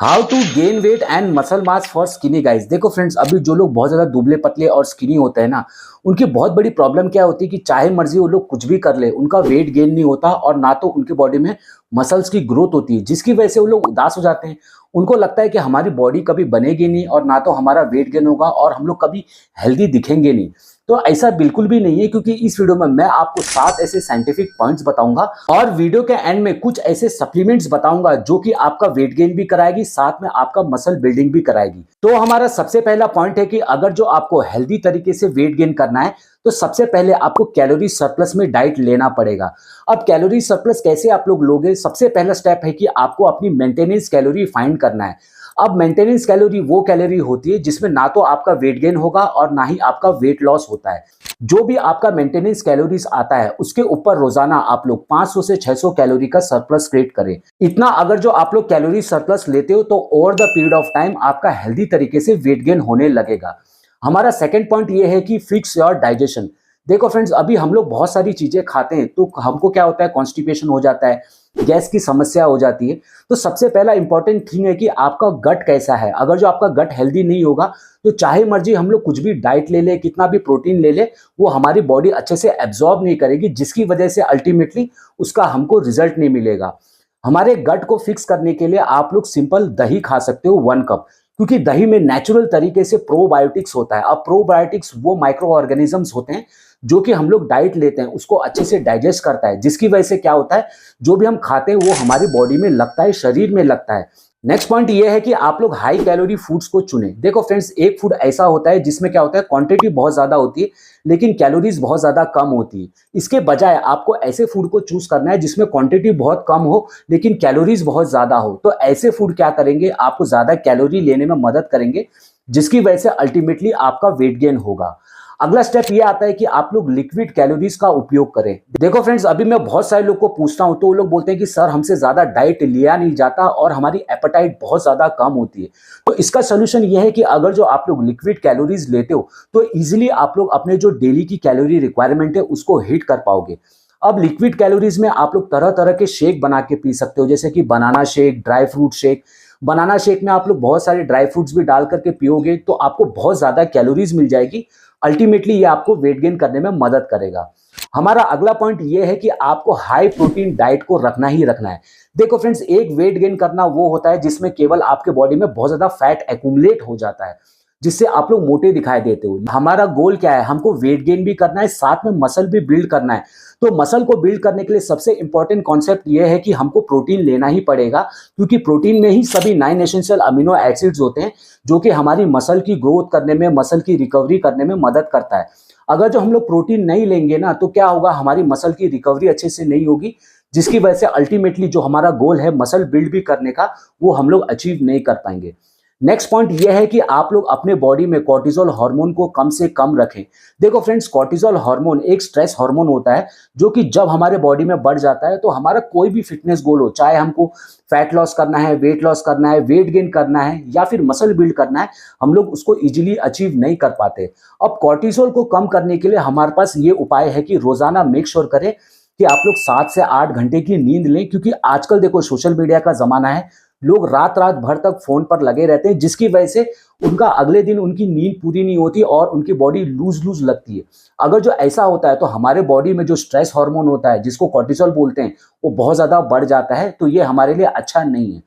How to gain weight and muscle mass for skinny guys. देखो friends, अभी जो लोग बहुत ज्यादा दुबले पतले और स्किनी होते हैं ना, उनकी बहुत बड़ी प्रॉब्लम क्या होती है कि चाहे मर्जी वो लोग कुछ भी कर ले, उनका वेट गेन नहीं होता और ना तो उनकी बॉडी में मसल्स की ग्रोथ होती है, जिसकी वजह से वो लोग उदास हो जाते हैं। उनको लगता है कि हमारी बॉडी कभी बनेगी नहीं और ना तो हमारा वेट गेन होगा और हम लोग कभी हेल्दी दिखेंगे नहीं। तो ऐसा बिल्कुल भी नहीं है, क्योंकि इस वीडियो में मैं आपको 7 ऐसे साइंटिफिक पॉइंट्स बताऊंगा और वीडियो के एंड में कुछ ऐसे सप्लीमेंट्स बताऊंगा जो कि आपका वेट गेन भी कराएगी, साथ में आपका मसल बिल्डिंग भी कराएगी। तो हमारा सबसे पहला पॉइंट है कि अगर जो आपको हेल्दी तरीके से वेट गेन करना है तो सबसे पहले आपको कैलोरी सरप्लस में डाइट लेना पड़ेगा। अब कैलोरी सरप्लस कैसे आप लोग लोगे? सबसे पहला स्टेप है कि आपको अपनी मेंटेनेंस कैलोरी फाइंड करना है। अब मेंटेनेंस कैलोरी वो कैलोरी होती है जिसमें ना तो आपका वेट गेन होगा और ना ही आपका वेट लॉस होता है। जो भी आपका मेंटेनेंस कैलोरीज आता है उसके ऊपर रोजाना आप लोग 500 से 600 कैलोरी का सरप्लस क्रिएट करें। इतना अगर जो आप लोग कैलोरी सरप्लस लेते हो तो over the period of time आपका हेल्दी तरीके से वेट गेन होने लगेगा। हमारा सेकंड पॉइंट ये है कि फिक्स योर डाइजेशन। देखो फ्रेंड्स, अभी हम लोग बहुत सारी चीजें खाते हैं तो हमको क्या होता है, कॉन्स्टिपेशन हो जाता है, गैस की समस्या हो जाती है। तो सबसे पहला इंपॉर्टेंट थिंग है कि आपका गट कैसा है। अगर जो आपका गट हेल्दी नहीं होगा तो चाहे मर्जी हम लोग कुछ भी डाइट ले ले, कितना भी प्रोटीन ले ले, वो हमारी बॉडी अच्छे से एब्जॉर्ब नहीं करेगी, जिसकी वजह से अल्टीमेटली उसका हमको रिजल्ट नहीं मिलेगा। हमारे गट को फिक्स करने के लिए आप लोग सिंपल दही खा सकते हो 1 कप, क्योंकि दही में नेचुरल तरीके से प्रोबायोटिक्स होता है। अब प्रोबायोटिक्स वो माइक्रो ऑर्गेनिजम्स होते हैं जो कि हम लोग डाइट लेते हैं उसको अच्छे से डाइजेस्ट करता है, जिसकी वजह से क्या होता है, जो भी हम खाते हैं वो हमारी बॉडी में लगता है, शरीर में लगता है। नेक्स्ट पॉइंट ये है कि आप लोग हाई कैलोरी फूड्स को चुने। देखो फ्रेंड्स, एक फूड ऐसा होता है जिसमें क्या होता है, क्वांटिटी बहुत ज्यादा होती है लेकिन कैलोरीज बहुत ज्यादा कम होती है। इसके बजाय आपको ऐसे फूड को चूज करना है जिसमें क्वांटिटी बहुत कम हो लेकिन कैलोरीज बहुत ज्यादा हो। तो ऐसे फूड क्या करेंगे, आपको ज्यादा कैलोरी लेने में मदद करेंगे, जिसकी वजह से अल्टीमेटली आपका वेट गेन होगा। अगला स्टेप ये आता है कि आप लोग लिक्विड कैलोरीज का उपयोग करें। देखो फ्रेंड्स, अभी मैं बहुत सारे लोग को पूछता हूं तो वो लोग बोलते हैं कि सर हमसे ज्यादा डाइट लिया नहीं जाता और हमारी एपेटाइट बहुत ज्यादा कम होती है। तो इसका सोल्यूशन ये है कि अगर जो आप लोग लिक्विड कैलोरीज लेते हो तो इजीली आप लोग अपने जो डेली की कैलोरी रिक्वायरमेंट है उसको हिट कर पाओगे। अब लिक्विड कैलोरीज में आप लोग तरह तरह के शेक बना के पी सकते हो, जैसे कि banana shake, dry fruit shake. Banana shake में आप लोग बहुत सारे ड्राई फ्रूट्स भी डाल करके पियोगे तो आपको बहुत ज्यादा कैलोरीज मिल जाएगी। अल्टीमेटली ये आपको वेट गेन करने में मदद करेगा। हमारा अगला पॉइंट ये है कि आपको हाई प्रोटीन डाइट को रखना ही रखना है। देखो फ्रेंड्स, एक वेट गेन करना वो होता है जिसमें केवल आपके बॉडी में बहुत ज्यादा फैट एक्यूमुलेट हो जाता है, जिससे आप लोग मोटे दिखाई देते हो। हमारा गोल क्या है, हमको वेट गेन भी करना है, साथ में मसल भी बिल्ड करना है। तो मसल को बिल्ड करने के लिए सबसे इंपॉर्टेंट कॉन्सेप्ट ये है कि हमको प्रोटीन लेना ही पड़ेगा, क्योंकि प्रोटीन में ही सभी 9 एसेंशियल अमीनो एसिड्स होते हैं जो कि हमारी मसल की ग्रोथ करने में, मसल की रिकवरी करने में मदद करता है। अगर जो हम लोग प्रोटीन नहीं लेंगे ना तो क्या होगा, हमारी मसल की रिकवरी अच्छे से नहीं होगी, जिसकी वजह से अल्टीमेटली जो हमारा गोल है मसल बिल्ड भी करने का, वो हम लोग अचीव नहीं कर पाएंगे। नेक्स्ट पॉइंट ये है कि आप लोग अपने बॉडी में कॉर्टिसोल हार्मोन को कम से कम रखें। देखो फ्रेंड्स, कॉर्टिसोल हार्मोन एक स्ट्रेस हार्मोन होता है जो कि जब हमारे बॉडी में बढ़ जाता है तो हमारा कोई भी फिटनेस गोल हो, चाहे हमको फैट लॉस करना है, वेट लॉस करना है, वेट गेन करना है या फिर मसल बिल्ड करना है, हम लोग उसको इजीली अचीव नहीं कर पाते। अब कॉर्टिसोल को कम करने के लिए हमारे पास ये उपाय है कि रोजाना मेक श्योर करें कि आप लोग 7 से 8 घंटे की नींद लें, क्योंकि आजकल देखो सोशल मीडिया का जमाना है, लोग रात रात भर तक फोन पर लगे रहते हैं, जिसकी वजह से उनका अगले दिन उनकी नींद पूरी नहीं होती और उनकी बॉडी लूज लूज लगती है। अगर जो ऐसा होता है तो हमारे बॉडी में जो स्ट्रेस हार्मोन होता है जिसको कॉर्टिसोल बोलते हैं वो बहुत ज्यादा बढ़ जाता है, तो ये हमारे लिए अच्छा नहीं है।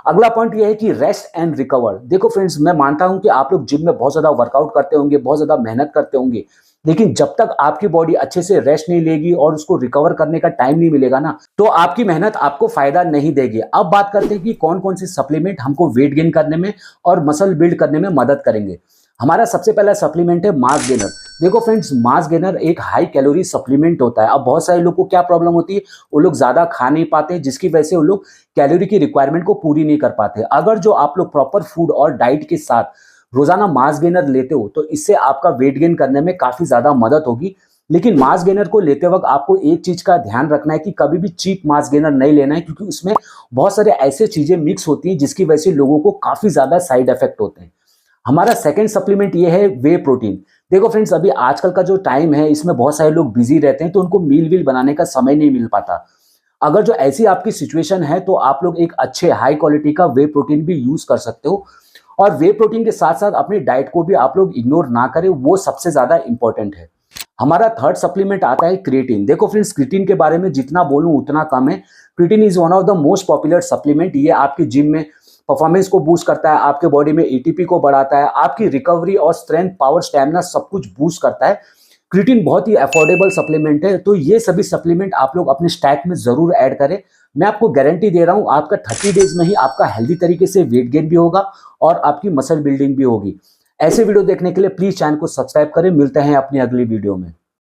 अगला पॉइंट ये है कि रेस्ट एंड रिकवर। देखो फ्रेंड्स, मैं मानता हूं कि आप लोग जिम में बहुत ज्यादा वर्कआउट करते होंगे, बहुत ज्यादा मेहनत करते होंगे, लेकिन जब तक आपकी बॉडी अच्छे से रेस्ट नहीं लेगी और उसको रिकवर करने का टाइम नहीं मिलेगा ना, तो आपकी मेहनत आपको फायदा नहीं देगी। अब बात करते हैं कि कौन कौन सी सप्लीमेंट हमको वेट गेन करने में और मसल बिल्ड करने में मदद करेंगे। हमारा सबसे पहला सप्लीमेंट है मास गेनर। देखो फ्रेंड्स, मास गेनर एक हाई कैलोरी सप्लीमेंट होता है। अब बहुत सारे लोग को क्या प्रॉब्लम होती है, वो लोग ज्यादा खा नहीं पाते, जिसकी वजह से वो लोग कैलोरी की रिक्वायरमेंट को पूरी नहीं कर पाते। अगर जो आप लोग प्रॉपर फूड और डाइट के साथ रोजाना मास गेनर लेते हो तो इससे आपका वेट गेन करने में काफी ज्यादा मदद होगी। लेकिन मास गेनर को लेते वक्त आपको एक चीज का ध्यान रखना है कि कभी भी चीप मास गेनर नहीं लेना है, क्योंकि उसमें बहुत सारे ऐसे चीजें मिक्स होती हैं जिसकी वजह से लोगों को काफी ज्यादा साइड इफेक्ट होते हैं। हमारा सेकंड सप्लीमेंट ये है वे प्रोटीन। देखो फ्रेंड्स, अभी आजकल का जो टाइम है इसमें बहुत सारे लोग बिजी रहते हैं तो उनको मील वील बनाने का समय नहीं मिल पाता। अगर जो ऐसी आपकी सिचुएशन है तो आप लोग एक अच्छे हाई क्वालिटी का वे प्रोटीन भी यूज कर सकते हो। और वे प्रोटीन के साथ साथ अपनी डाइट को भी आप लोग इग्नोर ना करें, वो सबसे ज्यादा इंपॉर्टेंट है। हमारा थर्ड सप्लीमेंट आता है क्रिएटिन। देखो फ्रेंड्स, क्रिएटिन के बारे में जितना बोलूं उतना कम है। Creatine is one of the most popular supplement. ये आपकी जिम में परफॉर्मेंस को बूस्ट करता है, आपके बॉडी में एटीपी को बढ़ाता है, आपकी रिकवरी और स्ट्रेंथ, पावर, स्टैमिना सब कुछ बूस्ट करता है। क्रिएटिन बहुत ही अफोर्डेबल सप्लीमेंट है, तो ये सभी सप्लीमेंट आप लोग अपने स्टैक में जरूर ऐड करें। मैं आपको गारंटी दे रहा हूं, आपका 30 डेज में ही आपका हेल्दी तरीके से वेट गेन भी होगा और आपकी मसल बिल्डिंग भी होगी। ऐसे वीडियो देखने के लिए प्लीज चैनल को सब्सक्राइब करें। मिलते हैं अपनी अगली वीडियो में।